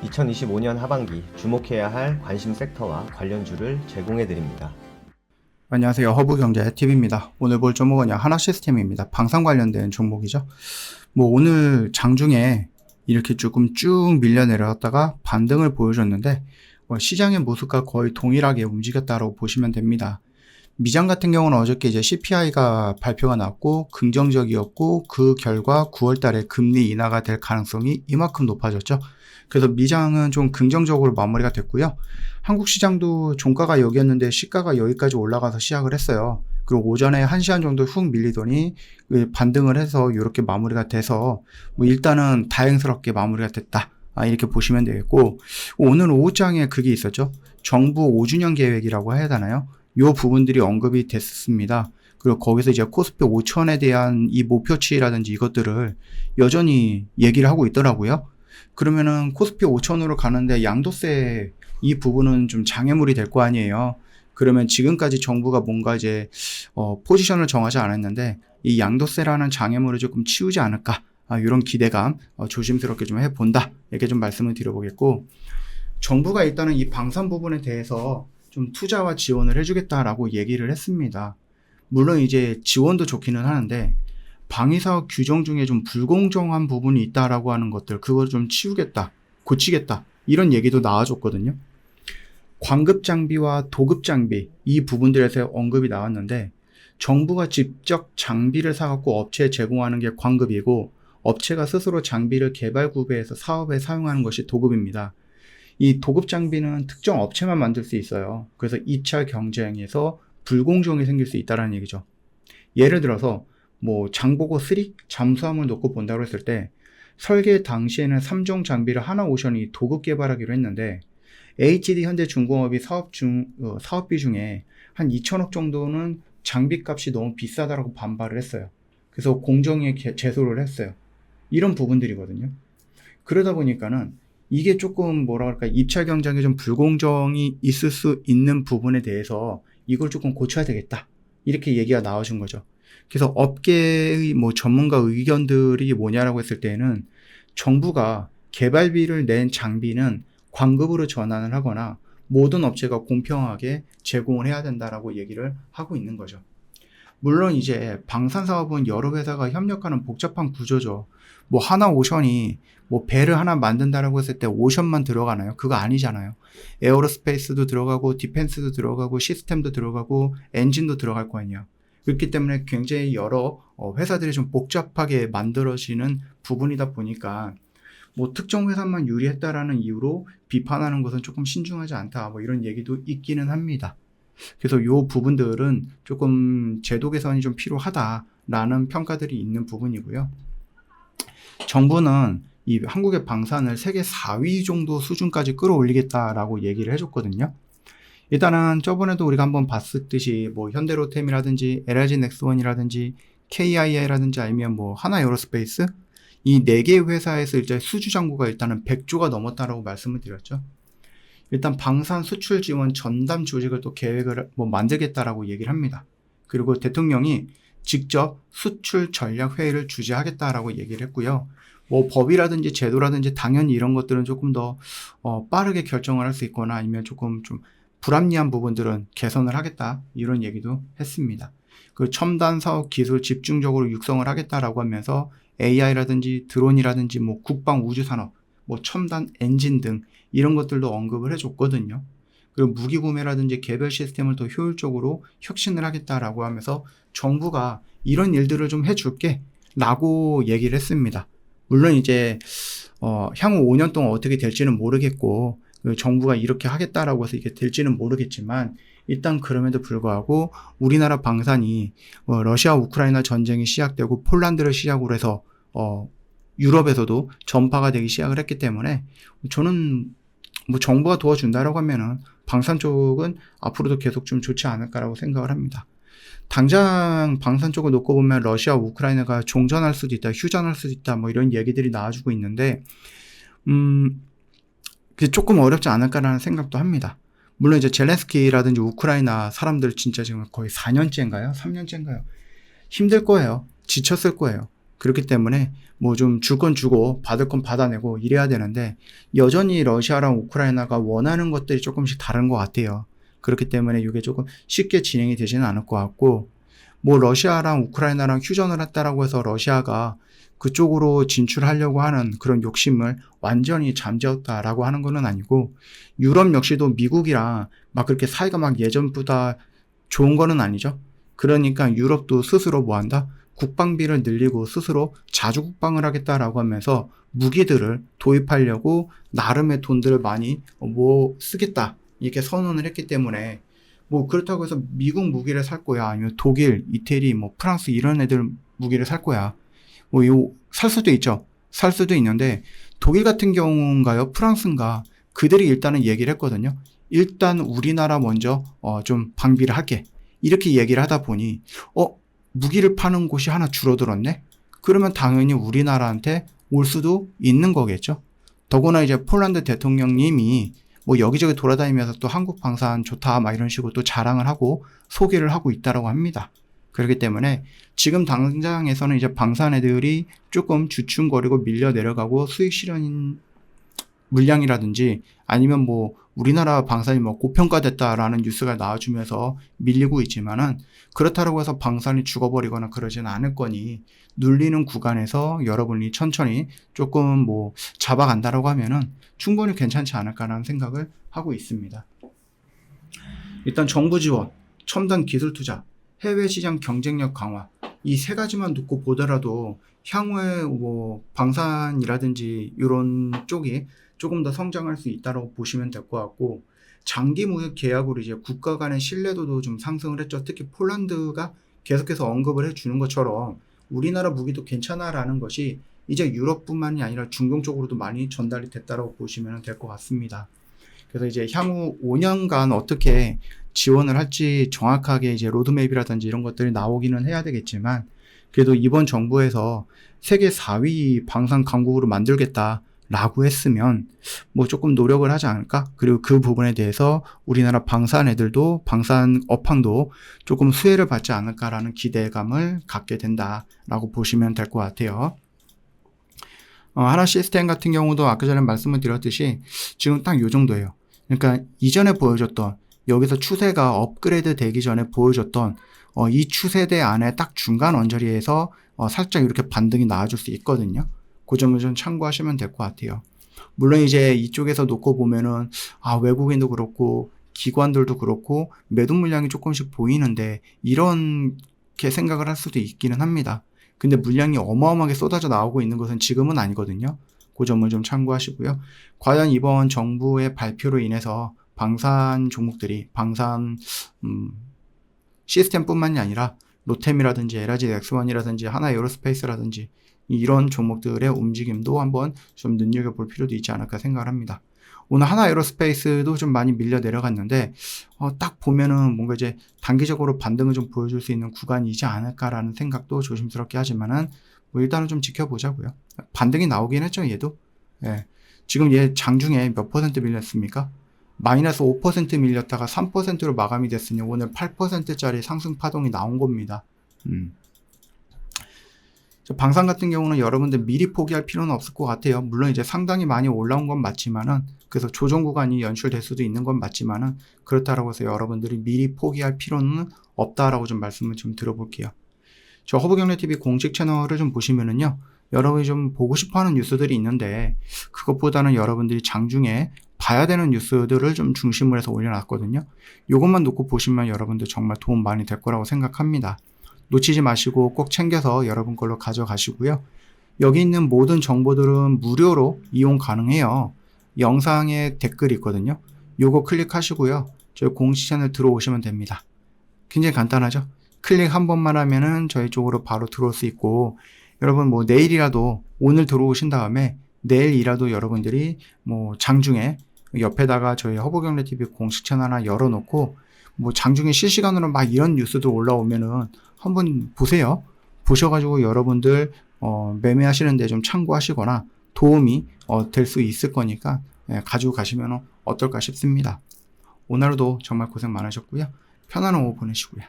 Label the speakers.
Speaker 1: 2025년 하반기 주목해야 할 관심 섹터와 관련주를 제공해 드립니다.
Speaker 2: 안녕하세요. 허브경제TV입니다. 오늘 볼 종목은 하나시스템입니다. 방산 관련된 종목이죠. 오늘 장중에 이렇게 조금 쭉 밀려 내려왔다가 반등을 보여줬는데 시장의 모습과 거의 동일하게 움직였다고 보시면 됩니다. 미장 같은 경우는 어저께 이제 CPI가 발표가 났고 긍정적이었고 그 결과 9월 달에 금리 인하가 될 가능성이 이만큼 높아졌죠. 그래서 미장은 좀 긍정적으로 마무리가 됐고요. 한국 시장도 종가가 여기였는데 시가가 여기까지 올라가서 시작을 했어요. 그리고 오전에 1시간 정도 훅 밀리더니 반등을 해서 이렇게 마무리가 돼서 일단은 다행스럽게 마무리가 됐다. 이렇게 보시면 되겠고, 오늘 오후장에 그게 있었죠. 정부 5주년 계획이라고 해야 되나요? 요 부분들이 언급이 됐습니다. 그리고 거기서 이제 코스피 5천에 대한 이 목표치라든지 이것들을 여전히 얘기를 하고 있더라고요. 그러면은 코스피 5천으로 가는데 양도세 이 부분은 좀 장애물이 될 거 아니에요. 그러면 지금까지 정부가 뭔가 이제 포지션을 정하지 않았는데 이 양도세라는 장애물을 조금 치우지 않을까, 이런 기대감 조심스럽게 좀 해본다, 이렇게 좀 말씀을 드려보겠고, 정부가 일단은 이 방산 부분에 대해서 좀 투자와 지원을 해주겠다라고 얘기를 했습니다. 물론 이제 지원도 좋기는 하는데 방위사업 규정 중에 좀 불공정한 부분이 있다라고 하는 것들, 그걸 좀 치우겠다, 고치겠다, 이런 얘기도 나와줬거든요. 광급 장비와 도급 장비 이 부분들에서 언급이 나왔는데, 정부가 직접 장비를 사갖고 업체에 제공하는 게 광급이고 업체가 스스로 장비를 개발 구매해서 사업에 사용하는 것이 도급입니다. 이 도급 장비는 특정 업체만 만들 수 있어요. 그래서 2차 경쟁에서 불공정이 생길 수 있다는 얘기죠. 예를 들어서 장보고 3 잠수함을 놓고 본다고 했을 때 설계 당시에는 3종 장비를 하나오션이 도급 개발하기로 했는데 HD 현대중공업이 사업비 중에 한 2천억 정도는 장비값이 너무 비싸다라고 반발을 했어요. 그래서 공정위에 제소를 했어요. 이런 부분들이거든요. 그러다 보니까는 이게 조금 입찰 경쟁에 좀 불공정이 있을 수 있는 부분에 대해서 이걸 조금 고쳐야 되겠다, 이렇게 얘기가 나와준 거죠. 그래서 업계의 전문가 의견들이 뭐냐라고 했을 때는 정부가 개발비를 낸 장비는 광급으로 전환을 하거나 모든 업체가 공평하게 제공을 해야 된다라고 얘기를 하고 있는 거죠. 물론 이제 방산 사업은 여러 회사가 협력하는 복잡한 구조죠. 하나오션이 배를 하나 만든다라고 했을 때 오션만 들어가나요? 그거 아니잖아요. 에어로스페이스도 들어가고 디펜스도 들어가고 시스템도 들어가고 엔진도 들어갈 거 아니에요. 그렇기 때문에 굉장히 여러 회사들이 좀 복잡하게 만들어지는 부분이다 보니까 특정 회사만 유리했다라는 이유로 비판하는 것은 조금 신중하지 않다, 이런 얘기도 있기는 합니다. 그래서 이 부분들은 조금 제도 개선이 좀 필요하다라는 평가들이 있는 부분이고요. 정부는 이 한국의 방산을 세계 4위 정도 수준까지 끌어올리겠다라고 얘기를 해줬거든요. 일단은 저번에도 우리가 한번 봤듯이 현대로템이라든지 LG넥스원이라든지 KIA라든지 아니면 하나에어로스페이스, 이 4개 회사에서 이제 수주 잔고가 일단은 100조가 넘었다라고 말씀을 드렸죠. 일단 방산 수출 지원 전담 조직을 또 계획을 만들겠다라고 얘기를 합니다. 그리고 대통령이 직접 수출 전략 회의를 주재하겠다라고 얘기를 했고요. 법이라든지 제도라든지 당연히 이런 것들은 조금 더 빠르게 결정을 할 수 있거나 아니면 조금 좀 불합리한 부분들은 개선을 하겠다, 이런 얘기도 했습니다. 그 첨단 사업 기술 집중적으로 육성을 하겠다라고 하면서 AI라든지 드론이라든지 국방 우주산업, 첨단 엔진 등 이런 것들도 언급을 해줬거든요. 그리고 무기 구매라든지 개별 시스템을 더 효율적으로 혁신을 하겠다라고 하면서 정부가 이런 일들을 좀 해줄게 라고 얘기를 했습니다. 물론 이제 향후 5년 동안 어떻게 될지는 모르겠고 정부가 이렇게 하겠다라고 해서 이게 될지는 모르겠지만, 일단 그럼에도 불구하고 우리나라 방산이 러시아 우크라이나 전쟁이 시작되고 폴란드를 시작으로 해서 유럽에서도 전파가 되기 시작을 했기 때문에 저는 정부가 도와준다라고 하면은 방산 쪽은 앞으로도 계속 좀 좋지 않을까라고 생각을 합니다. 당장 방산 쪽을 놓고 보면 러시아 우크라이나가 종전할 수도 있다, 휴전할 수도 있다, 이런 얘기들이 나와주고 있는데 그게 조금 어렵지 않을까라는 생각도 합니다. 물론 이제 젤렌스키라든지 우크라이나 사람들 진짜 지금 거의 4년째인가요? 3년째인가요? 힘들 거예요. 지쳤을 거예요. 그렇기 때문에 뭐 좀 줄 건 주고 받을 건 받아내고 이래야 되는데 여전히 러시아랑 우크라이나가 원하는 것들이 조금씩 다른 것 같아요. 그렇기 때문에 이게 조금 쉽게 진행이 되지는 않을 것 같고 뭐 러시아랑 우크라이나랑 휴전을 했다라고 해서 러시아가 그쪽으로 진출하려고 하는 그런 욕심을 완전히 잠재웠다라고 하는 건 아니고 유럽 역시도 미국이랑 막 그렇게 사이가 막 예전보다 좋은 거는 아니죠. 그러니까 유럽도 스스로 뭐 한다? 국방비를 늘리고 스스로 자주 국방을 하겠다라고 하면서 무기들을 도입하려고 나름의 돈들을 많이 뭐 쓰겠다 이렇게 선언을 했기 때문에 뭐 그렇다고 해서 미국 무기를 살 거야 아니면 독일, 이태리, 뭐 프랑스 이런 애들 무기를 살 거야 뭐 요 살 수도 있죠. 살 수도 있는데 독일 같은 경우인가요? 프랑스인가? 그들이 일단은 얘기를 했거든요. 일단 우리나라 먼저 좀 방비를 할게. 이렇게 얘기를 하다 보니 무기를 파는 곳이 하나 줄어들었네? 그러면 당연히 우리나라한테 올 수도 있는 거겠죠. 더구나 이제 폴란드 대통령님이 뭐 여기저기 돌아다니면서 또 한국 방산 좋다 막 이런 식으로 또 자랑을 하고 소개를 하고 있다라고 합니다. 그렇기 때문에 지금 당장에서는 이제 방산 애들이 조금 주춤거리고 밀려 내려가고 수익 실현 물량이라든지 아니면 뭐 우리나라 방산이 뭐 고평가됐다라는 뉴스가 나와주면서 밀리고 있지만은 그렇다고 해서 방산이 죽어버리거나 그러지는 않을 거니 눌리는 구간에서 여러분이 천천히 조금 뭐 잡아간다라고 하면은 충분히 괜찮지 않을까라는 생각을 하고 있습니다. 일단 정부 지원, 첨단 기술 투자, 해외 시장 경쟁력 강화 이 세 가지만 놓고 보더라도 향후에 뭐 방산이라든지 이런 쪽이 조금 더 성장할 수 있다고 보시면 될 것 같고 장기 무역 계약으로 이제 국가 간의 신뢰도도 좀 상승을 했죠. 특히 폴란드가 계속해서 언급을 해주는 것처럼 우리나라 무기도 괜찮아라는 것이 이제 유럽뿐만이 아니라 중동 쪽으로도 많이 전달이 됐다고 보시면 될 것 같습니다. 그래서 이제 향후 5년간 어떻게 지원을 할지 정확하게 이제 로드맵이라든지 이런 것들이 나오기는 해야 되겠지만 그래도 이번 정부에서 세계 4위 방산 강국으로 만들겠다라고 했으면 뭐 조금 노력을 하지 않을까? 그리고 그 부분에 대해서 우리나라 방산 애들도 방산 업황도 조금 수혜를 받지 않을까라는 기대감을 갖게 된다라고 보시면 될 것 같아요. 하나 시스템 같은 경우도 아까 전에 말씀을 드렸듯이 지금 딱 요 정도예요. 그러니까 이전에 보여줬던 여기서 추세가 업그레이드 되기 전에 보여줬던 이 추세대 안에 딱 중간 언저리에서 살짝 이렇게 반등이 나와줄 수 있거든요. 그 점을 좀 참고하시면 될 것 같아요. 물론 이제 이쪽에서 놓고 보면은 외국인도 그렇고 기관들도 그렇고 매도 물량이 조금씩 보이는데 이렇게 생각을 할 수도 있기는 합니다. 근데 물량이 어마어마하게 쏟아져 나오고 있는 것은 지금은 아니거든요. 그 점을 좀 참고하시고요. 과연 이번 정부의 발표로 인해서 방산 종목들이 방산 시스템뿐만이 아니라 로템이라든지 LG 넥스원이라든지 하나에어로스페이스라든지 이런 종목들의 움직임도 한번 좀 눈여겨볼 필요도 있지 않을까 생각을 합니다. 오늘 하나에어로스페이스도 좀 많이 밀려 내려갔는데 딱 보면은 뭔가 이제 단기적으로 반등을 좀 보여줄 수 있는 구간이지 않을까라는 생각도 조심스럽게 하지만은 뭐 일단은 좀 지켜보자고요. 반등이 나오긴 했죠, 얘도. 예. 지금 얘 장중에 몇 퍼센트 밀렸습니까? 마이너스 5% 밀렸다가 3%로 마감이 됐으니 오늘 8%짜리 상승 파동이 나온 겁니다. 방산 같은 경우는 여러분들 미리 포기할 필요는 없을 것 같아요. 물론 이제 상당히 많이 올라온 건 맞지만은 그래서 조정 구간이 연출될 수도 있는 건 맞지만은 그렇다고 해서 여러분들이 미리 포기할 필요는 없다라고 좀 말씀을 좀 들어볼게요. 저 허브경제TV 공식 채널을 좀 보시면은요. 여러분이 좀 보고 싶어하는 뉴스들이 있는데 그것보다는 여러분들이 장중에 봐야 되는 뉴스들을 좀 중심으로 해서 올려놨거든요. 이것만 놓고 보시면 여러분들 정말 도움 많이 될 거라고 생각합니다. 놓치지 마시고 꼭 챙겨서 여러분 걸로 가져가시고요. 여기 있는 모든 정보들은 무료로 이용 가능해요. 영상에 댓글이 있거든요. 요거 클릭하시고요. 저희 공식 채널 들어오시면 됩니다. 굉장히 간단하죠? 클릭 한 번만 하면은 저희 쪽으로 바로 들어올 수 있고 여러분 뭐 내일이라도 오늘 들어오신 다음에 내일이라도 여러분들이 뭐 장중에 옆에다가 저희 허브경제TV 공식 채널 하나 열어놓고 뭐 장중에 실시간으로 막 이런 뉴스들 올라오면은 한번 보세요. 보셔가지고 여러분들 매매하시는데 좀 참고하시거나 도움이 될 수 있을 거니까 가지고 가시면 어떨까 싶습니다. 오늘도 정말 고생 많으셨고요. 편안한 오후 보내시고요.